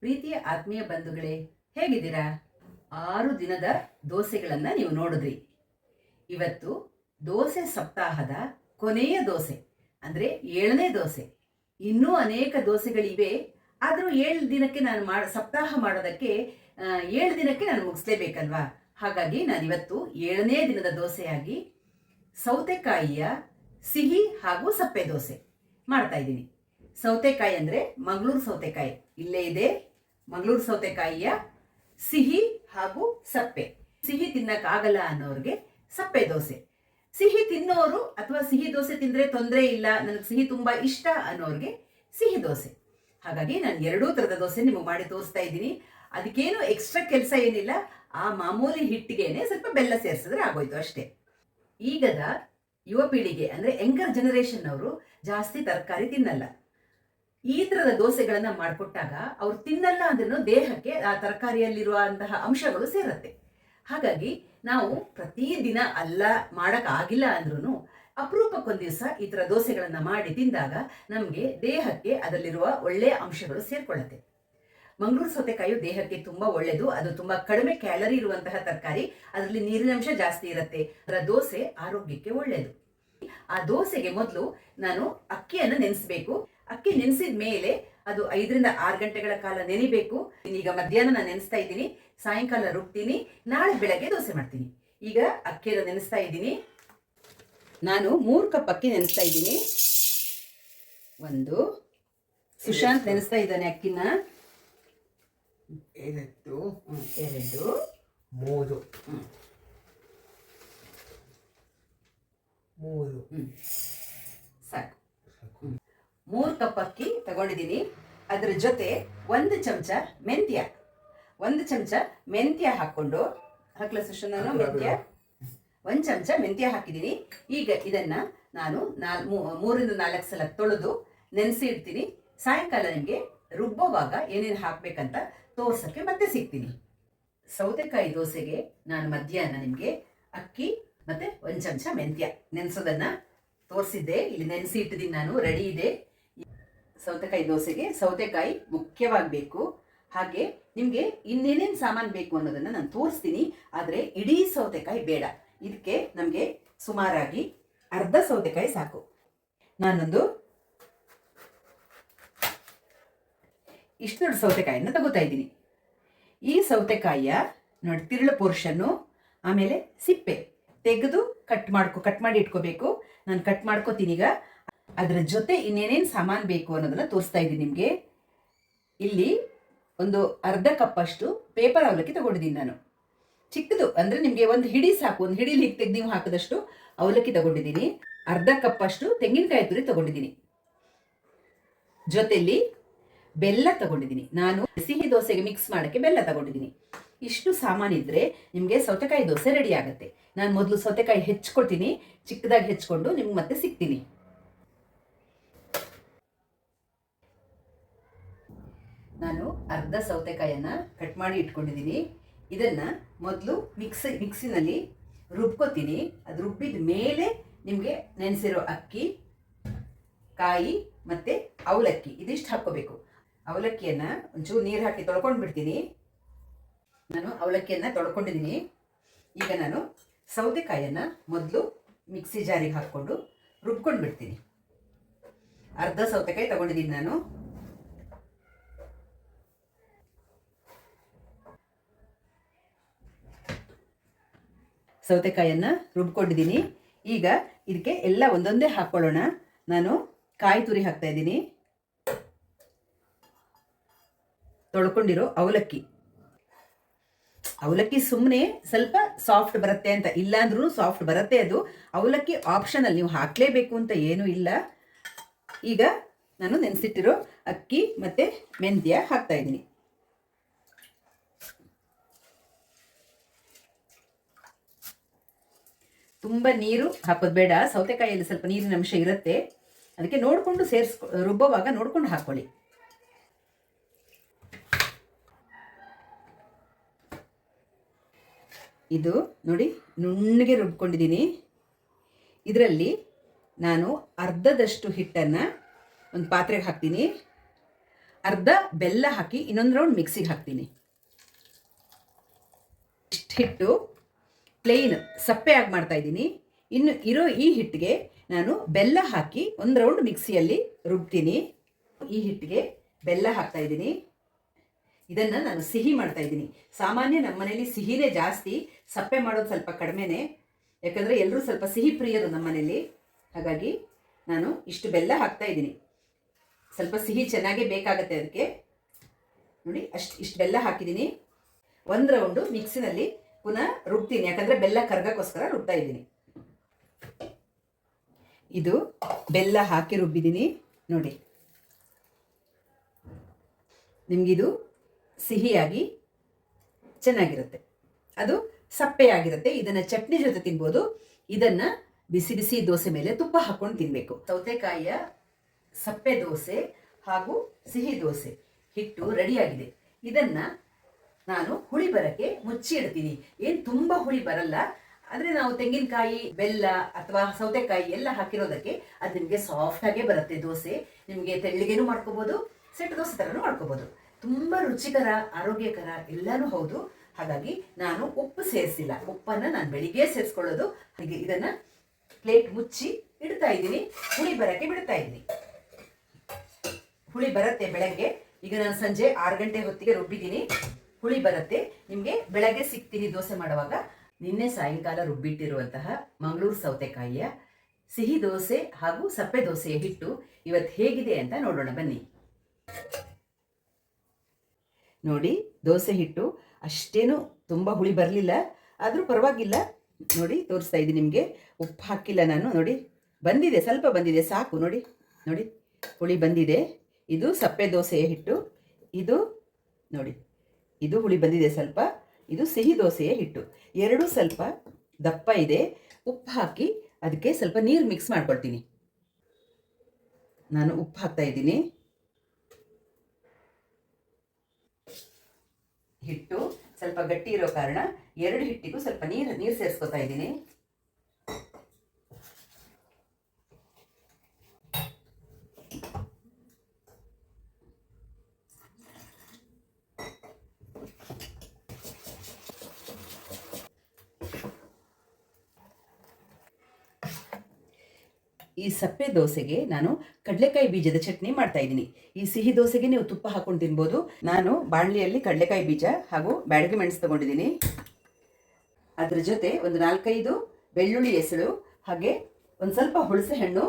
ಪ್ರೀತಿಯ ಆತ್ಮೀಯ ಬಂಧುಗಳೇ, ಹೇಗಿದ್ದೀರಾ? 6 ದಿನದ ದೋಸೆಗಳನ್ನು ನೀವು ನೋಡಿದ್ರಿ. ಇವತ್ತು ದೋಸೆ ಸಪ್ತಾಹದ ಕೊನೆಯ ದೋಸೆ ಅಂದರೆ 7ನೇ ದೋಸೆ. ಇನ್ನೂ ಅನೇಕ ದೋಸೆಗಳಿವೆ, ಆದರೂ 7 ದಿನಕ್ಕೆ ನಾನು ಸಪ್ತಾಹ ಮಾಡೋದಕ್ಕೆ 7 ದಿನಕ್ಕೆ ನಾನು ಮುಗಿಸ್ಲೇಬೇಕಲ್ವಾ? ಹಾಗಾಗಿ ನಾನಿವತ್ತು 7ನೇ ದಿನದ ದೋಸೆಯಾಗಿ ಸೌತೆಕಾಯಿಯ ಸಿಹಿ ಹಾಗೂ ಸಪ್ಪೆ ದೋಸೆ ಮಾಡ್ತಾ ಇದ್ದೀನಿ. ಸೌತೆಕಾಯಿ ಅಂದರೆ ಮಂಗಳೂರು ಸೌತೆಕಾಯಿ ಇಲ್ಲೇ ಇದೆ. ಮಂಗಳೂರು ಸೌತೆಕಾಯಿಯ ಸಿಹಿ ಹಾಗೂ ಸಪ್ಪೆ. ಸಿಹಿ ತಿನ್ನಕ್ಕಾಗಲ್ಲ ಅನ್ನೋರಿಗೆ ಸಪ್ಪೆ ದೋಸೆ, ಸಿಹಿ ತಿನ್ನೋರು ಅಥವಾ ಸಿಹಿ ದೋಸೆ ತಿಂದರೆ ತೊಂದರೆ ಇಲ್ಲ, ನನಗೆ ಸಿಹಿ ತುಂಬ ಇಷ್ಟ ಅನ್ನೋರಿಗೆ ಸಿಹಿ ದೋಸೆ. ಹಾಗಾಗಿ ನಾನು 2 ಥರದ ದೋಸೆ ನಿಮಗೆ ಮಾಡಿ ತೋರಿಸ್ತಾ ಇದ್ದೀನಿ. ಅದಕ್ಕೇನು ಎಕ್ಸ್ಟ್ರಾ ಕೆಲಸ ಏನಿಲ್ಲ, ಆ ಮಾಮೂಲಿ ಹಿಟ್ಟಿಗೆನೆ ಸ್ವಲ್ಪ ಬೆಲ್ಲ ಸೇರಿಸಿದ್ರೆ ಆಗೋಯ್ತು ಅಷ್ಟೇ. ಈಗದ ಯುವ ಪೀಳಿಗೆ ಅಂದರೆ ಯಂಗರ್ ಜನರೇಷನ್ ಅವರು ಜಾಸ್ತಿ ತರಕಾರಿ ತಿನ್ನಲ್ಲ. ಈ ಥರದ ದೋಸೆಗಳನ್ನು ಮಾಡಿಕೊಟ್ಟಾಗ ಅವ್ರು ತಿನ್ನಲ್ಲ ಅಂದ್ರೂ ದೇಹಕ್ಕೆ ಆ ತರಕಾರಿಯಲ್ಲಿರುವಂತಹ ಅಂಶಗಳು ಸೇರುತ್ತೆ. ಹಾಗಾಗಿ ನಾವು ಪ್ರತಿದಿನ ಅಲ್ಲ ಮಾಡೋಕ್ಕಾಗಿಲ್ಲ ಅಂದ್ರೂ ಅಪರೂಪಕ್ಕೊಂದು ದಿವಸ ಈ ಥರ ದೋಸೆಗಳನ್ನು ಮಾಡಿ ತಿಂದಾಗ ನಮಗೆ ದೇಹಕ್ಕೆ ಅದರಲ್ಲಿರುವ ಒಳ್ಳೆಯ ಅಂಶಗಳು ಸೇರ್ಕೊಳ್ಳುತ್ತೆ. ಮಂಗಳೂರು ಸೌತೆಕಾಯಿಯು ದೇಹಕ್ಕೆ ತುಂಬ ಒಳ್ಳೆಯದು. ಅದು ತುಂಬ ಕಡಿಮೆ ಕ್ಯಾಲರಿ ಇರುವಂತಹ ತರಕಾರಿ, ಅದರಲ್ಲಿ ನೀರಿನಂಶ ಜಾಸ್ತಿ ಇರುತ್ತೆ. ಅದರ ದೋಸೆ ಆರೋಗ್ಯಕ್ಕೆ ಒಳ್ಳೆಯದು. ಆ ದೋಸೆಗೆ ಮೊದಲು ನಾನು ಅಕ್ಕಿಯನ್ನು ನೆನೆಸಬೇಕು. ಅಕ್ಕಿ ನೆನೆಸಿದ ಮೇಲೆ ಅದು 5ರಿಂದ 6 ಗಂಟೆಗಳ ಕಾಲ ನೆನಿಬೇಕು. ಈಗ ಮಧ್ಯಾಹ್ನ ನಾನು ನೆನೆಸ್ತಾ ಇದ್ದೀನಿ, ಸಾಯಂಕಾಲ ರುಬ್ತೀನಿ, ನಾಳೆ ಬೆಳಗ್ಗೆ ದೋಸೆ ಮಾಡ್ತೀನಿ. ಈಗ ಅಕ್ಕಿಯನ್ನು ನೆನೆಸ್ತಾ ಇದ್ದೀನಿ. ನಾನು 3 ಕಪ್ ಅಕ್ಕಿ ನೆನೆಸ್ತಾ ಇದ್ದೀನಿ. 1 ಸುಶಾಂತ್ ನೆನೆಸ್ತಾ ಇದ್ದಾನೆ ಅಕ್ಕಿನ. 2 3 ಸಾಕು. 3 ಕಪ್ ಅಕ್ಕಿ ತಗೊಂಡಿದ್ದೀನಿ. ಅದರ ಜೊತೆ 1 ಚಮಚ ಮೆಂತ್ಯ ಹಾಕ್ಕೊಂಡು ಹಾಕ್ಲ ಸುಶಾಂತ್, ನಾನು ಮೆಂತ್ಯ 1 ಚಮಚ ಮೆಂತ್ಯ ಹಾಕಿದ್ದೀನಿ. ಈಗ ಇದನ್ನು ನಾನು 3ರಿಂದ 4 ಸಲ ತೊಳೆದು ನೆನೆಸಿ ಇಡ್ತೀನಿ. ಸಾಯಂಕಾಲ ನಿಮಗೆ ರುಬ್ಬುವಾಗ ಏನೇನು ಹಾಕಬೇಕಂತ ತೋರ್ಸೋಕ್ಕೆ ಮತ್ತೆ ಸಿಗ್ತೀನಿ. ಸೌತೆಕಾಯಿ ದೋಸೆಗೆ ನಾನು ಮಧ್ಯಾಹ್ನ ನಿಮಗೆ ಅಕ್ಕಿ ಮತ್ತು 1 ಚಮಚ ಮೆಂತ್ಯ ನೆನೆಸೋದನ್ನು ತೋರಿಸಿದ್ದೆ. ಇಲ್ಲಿ ನೆನೆಸಿ ಇಟ್ಟಿದ್ದೀನಿ, ನಾನು ರೆಡಿ ಇದೆ. ಸೌತೆಕಾಯಿ ದೋಸೆಗೆ ಸೌತೆಕಾಯಿ ಮುಖ್ಯವಾಗಬೇಕು. ಹಾಗೆ ನಿಮಗೆ ಇನ್ನೇನೇನು ಸಾಮಾನು ಬೇಕು ಅನ್ನೋದನ್ನು ನಾನು ತೋರಿಸ್ತೀನಿ. ಆದರೆ ಇಡೀ ಸೌತೆಕಾಯಿ ಬೇಡ, ಇದಕ್ಕೆ ನಮಗೆ ಸುಮಾರಾಗಿ ಅರ್ಧ ಸೌತೆಕಾಯಿ ಸಾಕು. ನಾನೊಂದು ಇಷ್ಟು ದೊಡ್ಡ ಸೌತೆಕಾಯಿಯನ್ನು ತಗೋತಾ ಇದ್ದೀನಿ. ಈ ಸೌತೆಕಾಯಿಯ ನೋಡಿ ತಿರುಳು ಪೋರ್ಷನ್ನು, ಆಮೇಲೆ ಸಿಪ್ಪೆ ತೆಗೆದು ಕಟ್ ಮಾಡಿ ಇಟ್ಕೋಬೇಕು. ನಾನು ಕಟ್ ಮಾಡ್ಕೋತೀನಿ. ಈಗ ಅದರ ಜೊತೆ ಇನ್ನೇನೇನು ಸಾಮಾನು ಬೇಕು ಅನ್ನೋದನ್ನು ತೋರಿಸ್ತಾ ಇದ್ದೀನಿ ನಿಮಗೆ. ಇಲ್ಲಿ ಒಂದು ಅರ್ಧ ಕಪ್ಪಷ್ಟು ಪೇಪರ್ ಅವಲಕ್ಕಿ ತಗೊಂಡಿದ್ದೀನಿ ನಾನು. ಚಿಕ್ಕದು ಅಂದರೆ ನಿಮಗೆ ಒಂದು ಹಿಡಿ ಸಾಕು, ಒಂದು ಹಿಡೀಲಿ ಹೀಗೆ ತೆಗೆದು ನೀವು ಹಾಕಿದಷ್ಟು ಅವಲಕ್ಕಿ ತಗೊಂಡಿದ್ದೀನಿ. ಅರ್ಧ ಕಪ್ಪಷ್ಟು ತೆಂಗಿನಕಾಯಿ ತುರಿ ತಗೊಂಡಿದ್ದೀನಿ. ಜೊತೆಯಲ್ಲಿ ಬೆಲ್ಲ ತಗೊಂಡಿದ್ದೀನಿ. ನಾನು ಸಿಹಿ ದೋಸೆಗೆ ಮಿಕ್ಸ್ ಮಾಡೋಕ್ಕೆ ಬೆಲ್ಲ ತಗೊಂಡಿದ್ದೀನಿ. ಇಷ್ಟು ಸಾಮಾನಿದ್ರೆ ನಿಮಗೆ ಸೌತೆಕಾಯಿ ದೋಸೆ ರೆಡಿ ಆಗುತ್ತೆ. ನಾನು ಮೊದಲು ಸೌತೆಕಾಯಿ ಹೆಚ್ಕೊಳ್ತೀನಿ, ಚಿಕ್ಕದಾಗಿ ಹೆಚ್ಕೊಂಡು ನಿಮ್ಗೆ ಮತ್ತೆ ಸಿಗ್ತೀನಿ. ನಾನು ಅರ್ಧ ಸೌತೆಕಾಯನ್ನು ಕಟ್ ಮಾಡಿ ಇಟ್ಕೊಂಡಿದ್ದೀನಿ. ಇದನ್ನು ಮೊದಲು ಮಿಕ್ಸಿನಲ್ಲಿ ರುಬ್ಕೋತೀನಿ. ಅದು ರುಬ್ಬಿದ ಮೇಲೆ ನಿಮಗೆ ನೆನೆಸಿರೋ ಅಕ್ಕಿ, ಕಾಯಿ ಮತ್ತು ಅವಲಕ್ಕಿ ಇದಿಷ್ಟು ಹಾಕ್ಕೋಬೇಕು. ಅವಲಕ್ಕಿಯನ್ನು ಒಂಚೂರು ನೀರು ಹಾಕಿ ತೊಳ್ಕೊಂಡು ಬಿಡ್ತೀನಿ. ನಾನು ಅವಲಕ್ಕಿಯನ್ನು ತೊಳ್ಕೊಂಡಿದ್ದೀನಿ. ಈಗ ನಾನು ಸೌತೆಕಾಯಿಯನ್ನು ಮೊದಲು ಮಿಕ್ಸಿ ಜಾರಿಗೆ ಹಾಕ್ಕೊಂಡು ರುಬ್ಕೊಂಡು ಬಿಡ್ತೀನಿ. ಅರ್ಧ ಸೌತೆಕಾಯಿ ತಗೊಂಡಿದ್ದೀನಿ ನಾನು. ಸೌತೆಕಾಯಿಯನ್ನು ರುಬ್ಕೊಂಡಿದ್ದೀನಿ. ಈಗ ಇದಕ್ಕೆ ಎಲ್ಲ ಒಂದೊಂದೇ ಹಾಕ್ಕೊಳ್ಳೋಣ. ನಾನು ಕಾಯಿ ತುರಿ ಹಾಕ್ತಾ ಇದ್ದೀನಿ. ತೊಳ್ಕೊಂಡಿರೋ ಅವಲಕ್ಕಿ ಸುಮ್ಮನೆ ಸ್ವಲ್ಪ ಸಾಫ್ಟ್ ಬರುತ್ತೆ ಅಂತ, ಇಲ್ಲಾಂದ್ರೂ ಸಾಫ್ಟ್ ಬರುತ್ತೆ. ಅದು ಅವಲಕ್ಕಿ ಆಪ್ಷನಲ್, ನೀವು ಹಾಕಲೇಬೇಕು ಅಂತ ಏನೂ ಇಲ್ಲ. ಈಗ ನಾನು ನೆನೆಸಿಟ್ಟಿರೋ ಅಕ್ಕಿ ಮತ್ತು ಮೆಂತ್ಯ ಹಾಕ್ತಾ ಇದ್ದೀನಿ. ತುಂಬ ನೀರು ಹಾಕೋದು ಬೇಡ, ಸೌತೆಕಾಯಿಯಲ್ಲಿ ಸ್ವಲ್ಪ ನೀರಿನ ಅಂಶ ಇರುತ್ತೆ. ಅದಕ್ಕೆ ನೋಡಿಕೊಂಡು ರುಬ್ಬುವಾಗ ನೋಡ್ಕೊಂಡು ಹಾಕ್ಕೊಳ್ಳಿ. ಇದು ನೋಡಿ ನುಣ್ಣಗೆ ರುಬ್ಕೊಂಡಿದ್ದೀನಿ. ಇದರಲ್ಲಿ ನಾನು ಅರ್ಧದಷ್ಟು ಹಿಟ್ಟನ್ನು ಒಂದು ಪಾತ್ರೆಗೆ ಹಾಕ್ತೀನಿ. ಅರ್ಧ ಬೆಲ್ಲ ಹಾಕಿ ಇನ್ನೊಂದು ರೌಂಡ್ ಮಿಕ್ಸಿಗೆ ಹಾಕ್ತೀನಿ. ಇಷ್ಟು ಹಿಟ್ಟು ಪ್ಲೇನ್ ಸಪ್ಪೆ ಆಗಿ ಮಾಡ್ತಾ ಇದ್ದೀನಿ. ಇನ್ನು ಇರೋ ಈ ಹಿಟ್ಟಿಗೆ ನಾನು ಬೆಲ್ಲ ಹಾಕಿ ಒಂದು ರೌಂಡ್ ಮಿಕ್ಸಿಯಲ್ಲಿ ರುಬ್ತೀನಿ. ಈ ಹಿಟ್ಟಿಗೆ ಬೆಲ್ಲ ಹಾಕ್ತಾ ಇದ್ದೀನಿ. ಇದನ್ನು ನಾನು ಸಿಹಿ ಮಾಡ್ತಾ ಇದ್ದೀನಿ. ಸಾಮಾನ್ಯ ನಮ್ಮ ಮನೇಲಿ ಸಿಹಿನೇ ಜಾಸ್ತಿ, ಸಪ್ಪೆ ಮಾಡೋದು ಸ್ವಲ್ಪ ಕಡಿಮೆನೇ. ಯಾಕಂದರೆ ಎಲ್ಲರೂ ಸ್ವಲ್ಪ ಸಿಹಿ ಪ್ರಿಯರು ನಮ್ಮ ಮನೇಲಿ. ಹಾಗಾಗಿ ನಾನು ಇಷ್ಟು ಬೆಲ್ಲ ಹಾಕ್ತಾ ಇದ್ದೀನಿ. ಸ್ವಲ್ಪ ಸಿಹಿ ಚೆನ್ನಾಗೇ ಬೇಕಾಗತ್ತೆ ಅದಕ್ಕೆ. ನೋಡಿ ಇಷ್ಟು ಬೆಲ್ಲ ಹಾಕಿದ್ದೀನಿ. ಒಂದು ರೌಂಡು ಮಿಕ್ಸಿನಲ್ಲಿ ಪುನಃ ರುಬ್ತೀನಿ, ಯಾಕಂದರೆ ಬೆಲ್ಲ ಕರಗಕ್ಕೋಸ್ಕರ ರುಬ್ತಾ ಇದ್ದೀನಿ. ಇದು ಬೆಲ್ಲ ಹಾಕಿ ರುಬ್ಬಿದ್ದೀನಿ ನೋಡಿ. ನಿಮಗಿದು ಸಿಹಿಯಾಗಿ ಚೆನ್ನಾಗಿರುತ್ತೆ, ಅದು ಸಪ್ಪೆಯಾಗಿರುತ್ತೆ. ಇದನ್ನು ಚಟ್ನಿ ಜೊತೆ ತಿನ್ಬೋದು. ಇದನ್ನು ಬಿಸಿ ಬಿಸಿ ದೋಸೆ ಮೇಲೆ ತುಪ್ಪ ಹಾಕ್ಕೊಂಡು ತಿನ್ನಬೇಕು. ಸೌತೆಕಾಯಿಯ ಸಪ್ಪೆ ದೋಸೆ ಹಾಗೂ ಸಿಹಿ ದೋಸೆ ಹಿಟ್ಟು ರೆಡಿಯಾಗಿದೆ. ಇದನ್ನು ನಾನು ಹುಳಿ ಬರೋಕ್ಕೆ ಮುಚ್ಚಿ ಇಡ್ತೀನಿ. ಏನು ತುಂಬ ಹುಳಿ ಬರಲ್ಲ, ಆದರೆ ನಾವು ತೆಂಗಿನಕಾಯಿ, ಬೆಲ್ಲ ಅಥವಾ ಸೌತೆಕಾಯಿ ಎಲ್ಲ ಹಾಕಿರೋದಕ್ಕೆ ಅದು ನಿಮಗೆ ಸಾಫ್ಟಾಗೇ ಬರುತ್ತೆ ದೋಸೆ. ನಿಮಗೆ ತೆಳ್ಳಗೇನೂ ಮಾಡ್ಕೋಬೋದು, ಸೆಟ್ ದೋಸೆ ಥರನೂ ಮಾಡ್ಕೋಬೋದು. ತುಂಬ ರುಚಿಕರ, ಆರೋಗ್ಯಕರ ಎಲ್ಲನೂ ಹೌದು. ಹಾಗಾಗಿ ನಾನು ಉಪ್ಪು ಸೇರಿಸಿಲ್ಲ. ಉಪ್ಪನ್ನು ನಾನು ಬೆಳಿಗ್ಗೆ ಸೇರಿಸ್ಕೊಳ್ಳೋದು. ಹಾಗೆ ಇದನ್ನು ಪ್ಲೇಟ್ ಮುಚ್ಚಿ ಇಡ್ತಾ ಇದ್ದೀನಿ. ಹುಳಿ ಬರೋಕ್ಕೆ ಬಿಡ್ತಾ ಇದ್ದೀನಿ. ಹುಳಿ ಬರುತ್ತೆ ಬೆಳಗ್ಗೆ. ಈಗ ನಾನು ಸಂಜೆ 6 ಗಂಟೆ ಹೊತ್ತಿಗೆ ರುಬ್ಬಿದ್ದೀನಿ. ಹುಳಿ ಬರುತ್ತೆ. ನಿಮಗೆ ಬೆಳಗ್ಗೆ ಸಿಗ್ತೀನಿ ದೋಸೆ ಮಾಡುವಾಗ. ನಿನ್ನೆ ಸಾಯಂಕಾಲ ರುಬ್ಬಿಟ್ಟಿರುವಂತಹ ಮಂಗಳೂರು ಸೌತೆಕಾಯಿಯ ಸಿಹಿ ದೋಸೆ ಹಾಗೂ ಸಪ್ಪೆ ದೋಸೆಯ ಹಿಟ್ಟು ಇವತ್ತು ಹೇಗಿದೆ ಅಂತ ನೋಡೋಣ ಬನ್ನಿ. ನೋಡಿ, ದೋಸೆ ಹಿಟ್ಟು ಅಷ್ಟೇನು ತುಂಬ ಹುಳಿ ಬರಲಿಲ್ಲ, ಆದರೂ ಪರವಾಗಿಲ್ಲ. ನೋಡಿ, ತೋರಿಸ್ತಾ ಇದ್ದೀನಿ ನಿಮಗೆ. ಉಪ್ಪು ಹಾಕಿಲ್ಲ ನಾನು. ನೋಡಿ, ಬಂದಿದೆ, ಸ್ವಲ್ಪ ಬಂದಿದೆ, ಸಾಕು. ನೋಡಿ ನೋಡಿ, ಹುಳಿ ಬಂದಿದೆ. ಇದು ಸಪ್ಪೆ ದೋಸೆಯ ಹಿಟ್ಟು. ಇದು ನೋಡಿ, ಇದು ಹುಳಿ ಬಂದಿದೆ ಸ್ವಲ್ಪ. ಇದು ಸಿಹಿ ದೋಸೆಯ ಹಿಟ್ಟು. ಎರಡೂ ಸ್ವಲ್ಪ ದಪ್ಪ ಇದೆ. ಉಪ್ಪು ಹಾಕಿ ಅದಕ್ಕೆ ಸ್ವಲ್ಪ ನೀರು ಮಿಕ್ಸ್ ಮಾಡ್ಕೊಳ್ತೀನಿ. ನಾನು ಉಪ್ಪು ಹಾಕ್ತಾ ಇದ್ದೀನಿ. ಹಿಟ್ಟು ಸ್ವಲ್ಪ ಗಟ್ಟಿ ಇರೋ ಕಾರಣ 2 ಹಿಟ್ಟಿಗೂ ಸ್ವಲ್ಪ ನೀರು ಸೇರಿಸ್ಕೊತಾ ಇದ್ದೀನಿ. ಈ ಸಪ್ಪೆ ದೋಸೆಗೆ ನಾನು ಕಡಲೆಕಾಯಿ ಬೀಜದ ಚಟ್ನಿ ಮಾಡ್ತಾ ಇದ್ದೀನಿ. ಈ ಸಿಹಿ ದೋಸೆಗೆ ನೀವು ತುಪ್ಪ ಹಾಕೊಂಡು ತಿನ್ಬೋದು. ನಾನು ಬಾಣಲಿಯಲ್ಲಿ ಕಡಲೆಕಾಯಿ ಬೀಜ ಹಾಗೂ ಬ್ಯಾಡಗಿ ಮೆಣಸು ತಗೊಂಡಿದ್ದೀನಿ. ಅದರ ಜೊತೆ ಒಂದು 4-5 ಬೆಳ್ಳುಳ್ಳಿ ಎಸಳು, ಹಾಗೆ ಒಂದು ಸ್ವಲ್ಪ ಹುಣಸೆ ಹಣ್ಣು,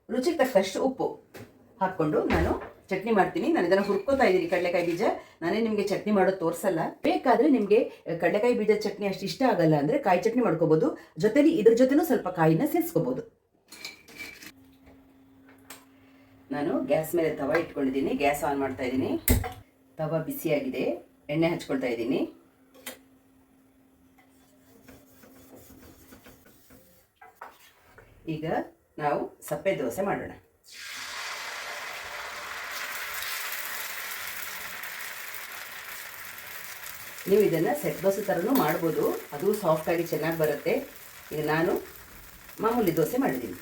ರುಚಿಗೆ ತಕ್ಕಷ್ಟು ಉಪ್ಪು ಹಾಕ್ಕೊಂಡು ನಾನು ಚಟ್ನಿ ಮಾಡ್ತೀನಿ. ನಾನು ಇದನ್ನು ಹುರ್ಕೋತಾ ಇದ್ದೀನಿ. ಕಡಲೆಕಾಯಿ ಬೀಜ ನಾನೇ ನಿಮಗೆ ಚಟ್ನಿ ಮಾಡೋದು ತೋರಿಸಲ್ಲ. ಬೇಕಾದರೆ ನಿಮಗೆ ಕಡಲೆಕಾಯಿ ಬೀಜ ಚಟ್ನಿ ಅಷ್ಟು ಇಷ್ಟ ಆಗಲ್ಲ ಅಂದರೆ ಕಾಯಿ ಚಟ್ನಿ ಮಾಡ್ಕೋಬೋದು. ಜೊತೆಲಿ ಇದ್ರ ಜೊತೆನೂ ಸ್ವಲ್ಪ ಕಾಯಿನ ಸೇರಿಸ್ಕೋಬೋದು. ನಾನು ಗ್ಯಾಸ್ ಮೇಲೆ ತವ ಇಟ್ಕೊಂಡಿದ್ದೀನಿ. ಗ್ಯಾಸ್ ಆನ್ ಮಾಡ್ತಾ ಇದ್ದೀನಿ. ತವ ಬಿಸಿಯಾಗಿದೆ. ಎಣ್ಣೆ ಹಚ್ಕೊಳ್ತಾ ಇದ್ದೀನಿ. ಈಗ ನಾವು ಸಪ್ಪೆ ದೋಸೆ ಮಾಡೋಣ. ನೀವು ಇದನ್ನು ಸೆಟ್ ದೋಸೆ ಥರನೂ ಮಾಡ್ಬೋದು, ಅದು ಸಾಫ್ಟಾಗಿ ಚೆನ್ನಾಗಿ ಬರುತ್ತೆ. ಈಗ ನಾನು ಮಾಮೂಲಿ ದೋಸೆ ಮಾಡಿದ್ದೀನಿ.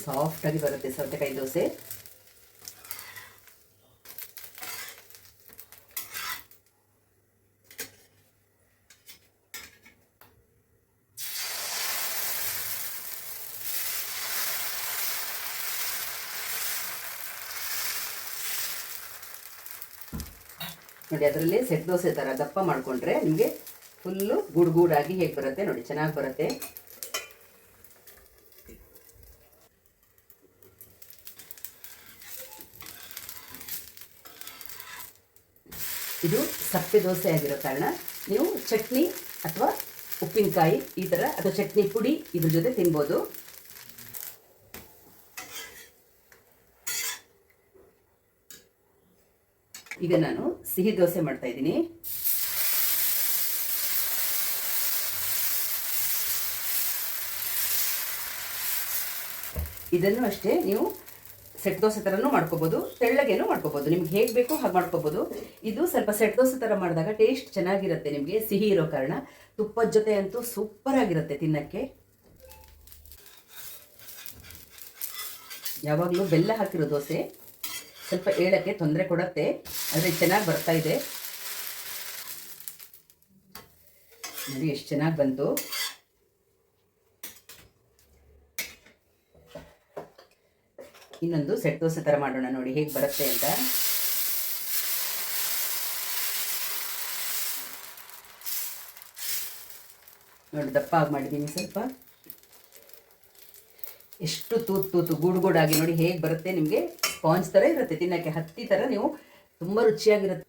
ಸಾಫ್ಟಾಗಿ ಬರುತ್ತೆ ಸೌತೆಕಾಯಿ ದೋಸೆ. ನೋಡಿ, ಅದರಲ್ಲಿ ಸೆಟ್ ದೋಸೆ ಥರ ದಪ್ಪ ಮಾಡಿಕೊಂಡ್ರೆ ನಿಮಗೆ ಫುಲ್ಲು ಗೂಡಾಗಿ ಹೇಗೆ ಬರುತ್ತೆ ನೋಡಿ, ಚೆನ್ನಾಗಿ ಬರುತ್ತೆ. ಇದು ಸಪ್ಪೆ ದೋಸೆ ಆಗಿರೋ ಕಾರಣ ನೀವು ಚಟ್ನಿ ಅಥವಾ ಉಪ್ಪಿನಕಾಯಿ ಈ ಥರ ಅಥವಾ ಚಟ್ನಿ ಪುಡಿ ಇದ್ರ ಜೊತೆ ತಿನ್ಬೋದು. ಈಗ ನಾನು ಸಿಹಿ ದೋಸೆ ಮಾಡ್ತಾ ಇದ್ದೀನಿ. ಇದನ್ನು ಅಷ್ಟೇ ನೀವು ಸೆಟ್ ದೋಸೆ ಥರನೂ ಮಾಡ್ಕೋಬೋದು, ತೆಳ್ಳಗೇನೂ ಮಾಡ್ಕೋಬೋದು, ನಿಮ್ಗೆ ಹೇಗೆ ಬೇಕೋ ಹಾಗೆ ಮಾಡ್ಕೋಬೋದು. ಇದು ಸ್ವಲ್ಪ ಸೆಟ್ ದೋಸೆ ಥರ ಮಾಡಿದಾಗ ಟೇಸ್ಟ್ ಚೆನ್ನಾಗಿರುತ್ತೆ, ನಿಮಗೆ ಸಿಹಿ ಇರೋ ಕಾರಣ. ತುಪ್ಪದ ಜೊತೆ ಅಂತೂ ಸೂಪರ್ ಆಗಿರುತ್ತೆ ತಿನ್ನಕ್ಕೆ. ಯಾವಾಗಲೂ ಬೆಲ್ಲ ಹಾಕಿರೋ ದೋಸೆ ಸ್ವಲ್ಪ ಏಳಕ್ಕೆ ತೊಂದರೆ ಕೊಡುತ್ತೆ, ಆದರೆ ಚೆನ್ನಾಗಿ ಬರ್ತಾ ಇದೆ ನೋಡಿ, ಎಷ್ಟು ಚೆನ್ನಾಗಿ ಬಂತು. ಇನ್ನೊಂದು ಸೆಟ್ ದೋಸೆ ಥರ ಮಾಡೋಣ ನೋಡಿ ಹೇಗೆ ಬರುತ್ತೆ ಅಂತ. ನೋಡಿ ದಪ್ಪ ಆಗಿ ಮಾಡಿದ್ದೀನಿ ಸ್ವಲ್ಪ, ಎಷ್ಟು ತೂತು ಗೂಡುಗೂಡಾಗಿ ನೋಡಿ ಹೇಗೆ ಬರುತ್ತೆ. ನಿಮಗೆ ಸ್ಪಾಂಜ್ ಥರ ಇರುತ್ತೆ ತಿನ್ನಕ್ಕೆ, ಹತ್ತಿ ಥರ ನೀವು ತುಂಬ ರುಚಿಯಾಗಿರುತ್ತೆ.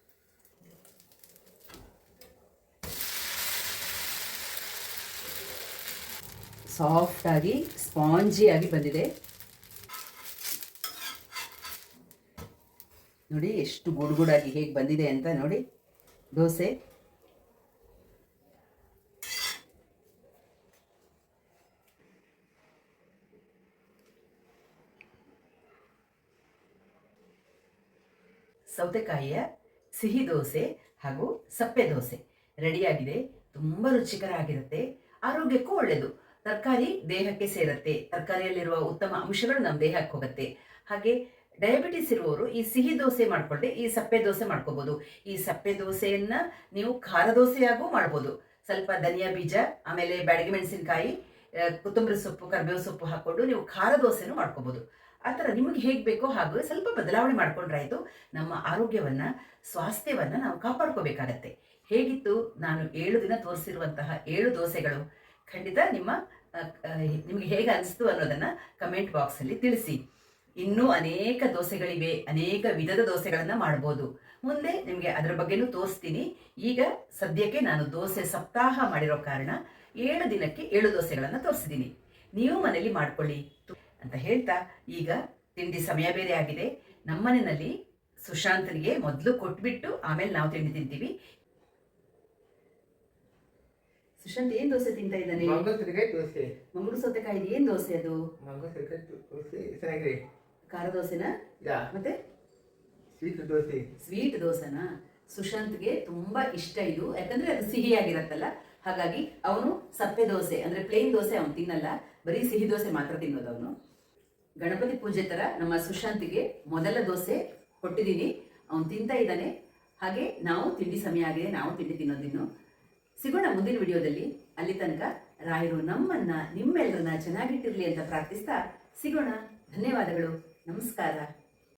ಸಾಫ್ಟಾಗಿ ಸ್ಪಾಂಜಿಯಾಗಿ ಬಂದಿದೆ ನೋಡಿ, ಎಷ್ಟು ಗೂಡುಗೂಡಾಗಿ ಹೇಗೆ ಬಂದಿದೆ ಅಂತ ನೋಡಿ ದೋಸೆ. ಸೌತೆಕಾಯಿಯ ಸಿಹಿ ದೋಸೆ ಹಾಗೂ ಸಪ್ಪೆ ದೋಸೆ ರೆಡಿಯಾಗಿದೆ. ತುಂಬ ರುಚಿಕರ ಆಗಿರುತ್ತೆ, ಆರೋಗ್ಯಕ್ಕೂ ಒಳ್ಳೆಯದು. ತರಕಾರಿ ದೇಹಕ್ಕೆ ಸೇರುತ್ತೆ, ತರಕಾರಿಯಲ್ಲಿರುವ ಉತ್ತಮ ಅಂಶಗಳು ನಮ್ಮ ದೇಹಕ್ಕೆ ಹೋಗುತ್ತೆ. ಹಾಗೆ ಡಯಾಬಿಟಿಸ್ ಇರುವವರು ಈ ಸಿಹಿ ದೋಸೆ ಮಾಡ್ಕೊಂಡೆ ಈ ಸಪ್ಪೆ ದೋಸೆ ಮಾಡ್ಕೋಬೋದು. ಈ ಸಪ್ಪೆ ದೋಸೆಯನ್ನ ನೀವು ಖಾರ ದೋಸೆಯಾಗೂ ಮಾಡ್ಬೋದು. ಸ್ವಲ್ಪ ಧನಿಯಾ ಬೀಜ, ಆಮೇಲೆ ಬ್ಯಾಡಗಿ ಮೆಣಸಿನಕಾಯಿ, ಕೊತ್ತಂಬರಿ ಸೊಪ್ಪು, ಕರಿಬೇವು ಸೊಪ್ಪು ಹಾಕ್ಕೊಂಡು ನೀವು ಖಾರ ದೋಸೆನೂ ಮಾಡ್ಕೋಬೋದು. ಆ ಥರ ನಿಮಗೆ ಹೇಗೆ ಬೇಕೋ ಹಾಗೆ ಸ್ವಲ್ಪ ಬದಲಾವಣೆ ಮಾಡ್ಕೊಂಡ್ರಾಯ್ತು. ನಮ್ಮ ಆರೋಗ್ಯವನ್ನ, ಸ್ವಾಸ್ಥ್ಯವನ್ನ ನಾವು ಕಾಪಾಡ್ಕೋಬೇಕಾಗತ್ತೆ. ಹೇಗಿತ್ತು ನಾನು 7 ದಿನ ತೋರಿಸಿರುವಂತಹ 7 ದೋಸೆಗಳು? ಖಂಡಿತ ನಿಮಗೆ ಹೇಗೆ ಅನಿಸ್ತು ಅನ್ನೋದನ್ನ ಕಮೆಂಟ್ ಬಾಕ್ಸಲ್ಲಿ ತಿಳಿಸಿ. ಇನ್ನೂ ಅನೇಕ ದೋಸೆಗಳಿವೆ, ಅನೇಕ ವಿಧದ ದೋಸೆಗಳನ್ನು ಮಾಡ್ಬೋದು. ಮುಂದೆ ನಿಮಗೆ ಅದರ ಬಗ್ಗೆನೂ ತೋರಿಸ್ತೀನಿ. ಈಗ ಸದ್ಯಕ್ಕೆ ನಾನು ದೋಸೆ ಸಪ್ತಾಹ ಮಾಡಿರೋ ಕಾರಣ 7 ದಿನಕ್ಕೆ 7 ದೋಸೆಗಳನ್ನು ತೋರಿಸಿದ್ದೀನಿ. ನೀವು ಮನೇಲಿ ಮಾಡ್ಕೊಳ್ಳಿ ಅಂತ ಹೇಳ್ತಾ, ಈಗ ತಿಂಡಿ ಸಮಯ ಬೇರೆ ಆಗಿದೆ. ನಮ್ಮನೆಯಲ್ಲಿ ಸುಶಾಂತನಿಗೆ ಮೊದಲು ಕೊಟ್ಬಿಟ್ಟು ಆಮೇಲೆ ನಾವು ತಿಂಡಿ ತಿಂತೀವಿ. ಸುಶಾಂತ್ ಏನ್ ದೋಸೆ ತಿಂತಾ ಇದ್ದಾನೆ? ಮಂಗಳೂರು ಸೌತೆಕಾಯಿ. ಏನ್ ದೋಸೆ ಅದು? ಖಾರ ದೋಸೆನಾ ಮತ್ತೆ ಸ್ವೀಟ್ ದೋಸೆನಾ? ಸುಶಾಂತ್ಗೆ ತುಂಬಾ ಇಷ್ಟ ಇದು, ಯಾಕಂದ್ರೆ ಅದು ಸಿಹಿಯಾಗಿರತ್ತಲ್ಲ. ಹಾಗಾಗಿ ಅವನು ಸಪ್ಪೆ ದೋಸೆ ಅಂದ್ರೆ ಪ್ಲೇನ್ ದೋಸೆ ಅವನು ತಿನ್ನಲ್ಲ, ಬರೀ ಸಿಹಿ ದೋಸೆ ಮಾತ್ರ ತಿನ್ನೋದು ಅವನು. ಗಣಪತಿ ಪೂಜೆ ತರ ನಮ್ಮ ಸುಶಾಂತ್ಗೆ ಮೊದಲ ದೋಸೆ ಕೊಟ್ಟಿದ್ದೀನಿ, ಅವನು ತಿಂತಾ ಇದ್ದಾನೆ. ಹಾಗೆ ನಾವು ತಿಂಡಿ ಸಮಯ ಆಗಿದೆ, ನಾವು ತಿಂಡಿ ತಿನ್ನೋದಿನ್ನು. ಸಿಗೋಣ ಮುಂದಿನ ವಿಡಿಯೋದಲ್ಲಿ. ಅಲ್ಲಿ ತನಕ ರಾಯರು ನಮ್ಮನ್ನ, ನಿಮ್ಮೆಲ್ಲರನ್ನ ಚೆನ್ನಾಗಿಟ್ಟಿರ್ಲಿ ಅಂತ ಪ್ರಾರ್ಥಿಸ್ತಾ ಸಿಗೋಣ. ಧನ್ಯವಾದಗಳು. ನಮಸ್ಕಾರ.